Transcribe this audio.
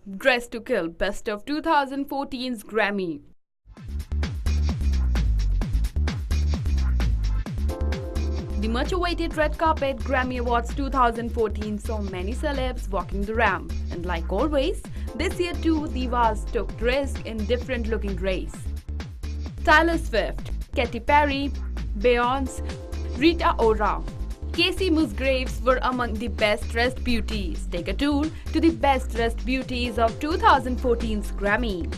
Dressed to Kill Best of 2014's Grammy. The much-awaited red carpet Grammy Awards 2014 saw many celebs walking the ramp. And like always, this year too, divas took risk in different-looking race. Taylor Swift, Katy Perry, Beyonce, Rita Ora, Casey Musgraves were among the best-dressed beauties. Take a tour to the best-dressed beauties of 2014's Grammy.